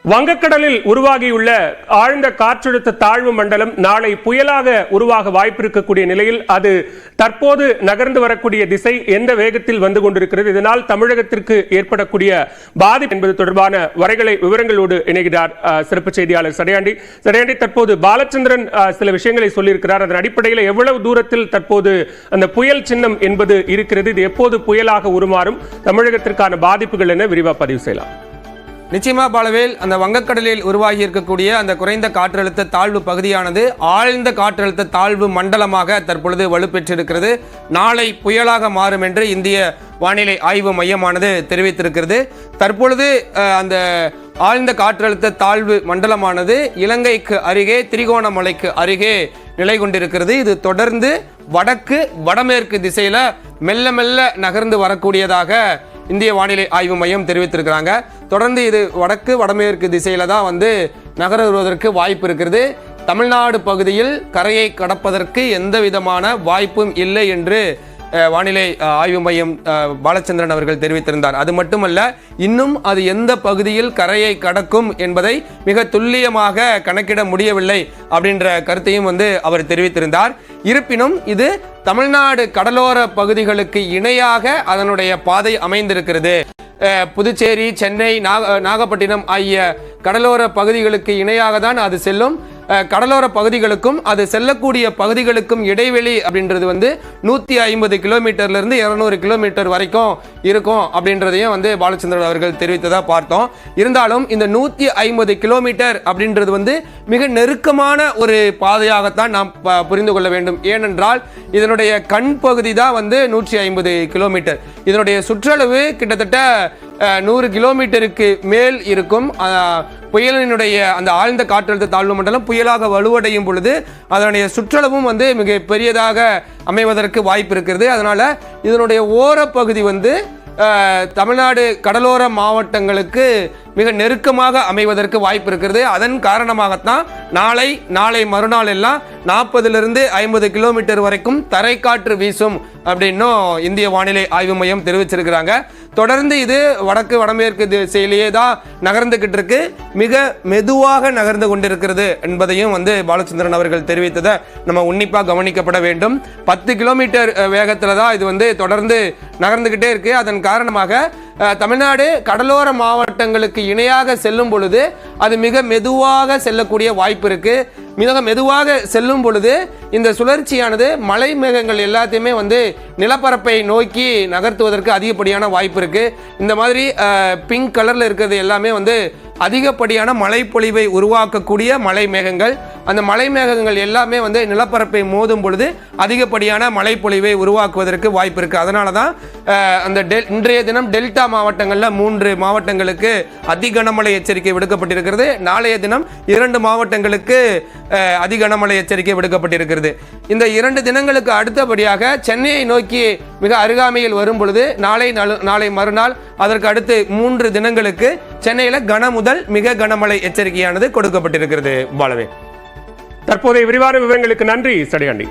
வங்கக்கடலில் உருவாகியுள்ள ஆழ்ந்த காற்றழுத்த தாழ்வு மண்டலம் நாளை புயலாக உருவாக வாய்ப்பிருக்கக்கூடிய நிலையில் அது தற்போது நகர்ந்து வரக்கூடிய திசை எந்த வேகத்தில் வந்து கொண்டிருக்கிறது, இதனால் தமிழகத்திற்கு ஏற்படக்கூடிய பாதிப்பு என்பது தொடர்பான விவரங்களோடு இணைகிறார் சிறப்பு செய்தியாளர் சடையாண்டி. தற்போது பாலச்சந்திரன் சில விஷயங்களை சொல்லியிருக்கிறார். அதன் அடிப்படையில் எவ்வளவு தூரத்தில் தற்போது அந்த புயல் சின்னம் என்பது இருக்கிறது, இது எப்போது புயலாக உருமாறும், தமிழகத்திற்கான பாதிப்புகள் என விரிவாக பதிவு செய்யலாம். நிச்சயமா பாலவேல், அந்த வங்கக்கடலில் உருவாகி இருக்கக்கூடிய அந்த குறைந்த காற்றழுத்த தாழ்வு பகுதியானது ஆழ்ந்த காற்றழுத்த தாழ்வு மண்டலமாக தற்பொழுது வலுப்பெற்றிருக்கிறது. நாளை புயலாக மாறும் என்று இந்திய வானிலை ஆய்வு மையமானது தெரிவித்திருக்கிறது. தற்பொழுது அந்த ஆழ்ந்த காற்றழுத்த தாழ்வு மண்டலமானது இலங்கைக்கு அருகே திரிகோணமலைக்கு அருகே நிலை கொண்டிருக்கிறது. இது தொடர்ந்து வடக்கு வடமேற்கு திசையில மெல்ல மெல்ல நகர்ந்து வரக்கூடியதாக இந்திய வானிலை ஆய்வு மையம் தெரிவித்திருக்கிறாங்க. தொடர்ந்து இது வடக்கு வடமேற்கு திசையில தான் நகர வருவதற்கு வாய்ப்பு இருக்கிறது. தமிழ்நாடு பகுதியில் கரையை கடப்பதற்கு எந்த விதமான வாய்ப்பும் இல்லை என்று வானிலை ஆய்வு மையம் பாலச்சந்திரன் அவர்கள் தெரிவித்திருந்தார். அது மட்டுமல்ல, இன்னும் அது எந்த பகுதியில் கரையை கடக்கும் என்பதை மிக துல்லியமாக கணக்கிட முடியவில்லை அப்படின்ற கருத்தையும் அவர் தெரிவித்திருந்தார். இருப்பினும் இது தமிழ்நாடு கடலோர பகுதிகளுக்கு இணையாக அதனுடைய பாதை அமைந்திருக்கிறது. புதுச்சேரி, சென்னை, நாகப்பட்டினம் ஆகிய கடலோர பகுதிகளுக்கு இணையாக தான் அது செல்லும். கடலோர பகுதிகளுக்கும் அது செல்லக்கூடிய பகுதிகளுக்கும் இடைவெளி அப்படின்றது 150 கிலோமீட்டர்ல இருந்து 200 கிலோமீட்டர் வரைக்கும் இருக்கும் அப்படின்றதையும் பாலச்சந்திரன் அவர்கள் தெரிவித்ததா பார்த்தோம். இருந்தாலும் இந்த 150 கிலோமீட்டர் அப்படின்றது மிக நெருக்கமான ஒரு பாதையாகத்தான் நாம் புரிந்து கொள்ள வேண்டும். ஏனென்றால் இதனுடைய கண் பகுதி தான் 150 கிலோமீட்டர். இதனுடைய சுற்றளவு கிட்டத்தட்ட 100 கிலோமீட்டருக்கு மேல் இருக்கும். புயலினுடைய அந்த ஆழ்ந்த காற்றழுத்த தாழ்வு மண்டலம் புயலாக வலுவடையும் பொழுது அதனுடைய சுற்றளவும் மிக பெரியதாக அமைவதற்கு வாய்ப்பு இருக்கிறது. அதனால இதனுடைய ஓரப்பகுதி தமிழ்நாடு கடலோர மாவட்டங்களுக்கு மிக நெருக்கமாக அமைவதற்கு வாய்ப்பு இருக்கிறது. அதன் காரணமாகத்தான் நாளை மறுநாள் எல்லாம் 40-50 கிலோமீட்டர் வரைக்கும் தரைக்காற்று வீசும் அப்படின்னும் இந்திய வானிலை ஆய்வு மையம் தெரிவிச்சிருக்கிறாங்க. தொடர்ந்து இது வடக்கு வடமேற்கு திசையிலேயே தான் நகர்ந்துகிட்டு இருக்கு, மிக மெதுவாக நகர்ந்து கொண்டிருக்கிறது என்பதையும் பாலச்சந்திரன் அவர்கள் தெரிவித்ததை நம்ம உன்னிப்பாக கவனிக்கப்பட வேண்டும். 10 கிலோமீட்டர் வேகத்தில் தான் இது தொடர்ந்து நகர்ந்துகிட்டே இருக்கு. அதன் காரணமாக தமிழ்நாடு கடலோர மாவட்டங்களுக்கு இணையாக செல்லும் பொழுது அது மிக மெதுவாக செல்லக்கூடிய வாய்ப்பு இருக்கு. மிக மெதுவாக செல்லும் பொழுது இந்த சுழற்சியானது மலை மேகங்கள் எல்லாத்தையுமே நிலப்பரப்பை நோக்கி நகர்த்துவதற்கு அதிகப்படியான வாய்ப்பு இருக்கு. இந்த மாதிரி பிங்க் கலர்ல இருக்கிறது எல்லாமே அதிகப்படியான மழை பொழிவை உருவாக்கக்கூடிய மலை மேகங்கள். அந்த மலை மேகங்கள் எல்லாமே நிலப்பரப்பை மோதும் பொழுது அதிகப்படியான மழை பொழிவை உருவாக்குவதற்கு வாய்ப்பு இருக்கு. அதனால தான் அந்த இன்றைய தினம் டெல்டா மாவட்டங்கள்ல 3 மாவட்டங்களுக்கு அதி கனமழை எச்சரிக்கை விடுக்கப்பட்டிருக்கிறது. நாளைய தினம் 2 மாவட்டங்களுக்கு அதி கனமழை எச்சரிக்கை விடுக்கப்பட்டிருக்கிறது. இந்த 2 தினங்களுக்கு அடுத்தபடியாக சென்னையை நோக்கி மிக அருகாமையில் வரும் பொழுது நாளை மறுநாள் அதற்கு அடுத்து 3 தினங்களுக்கு சென்னையில கன முதல் மிக கனமழை எச்சரிக்கையானது கொடுக்கப்பட்டிருக்கிறது. பாலவே, தற்போதைய விரிவான விவரங்களுக்கு நன்றி சடையாண்டி.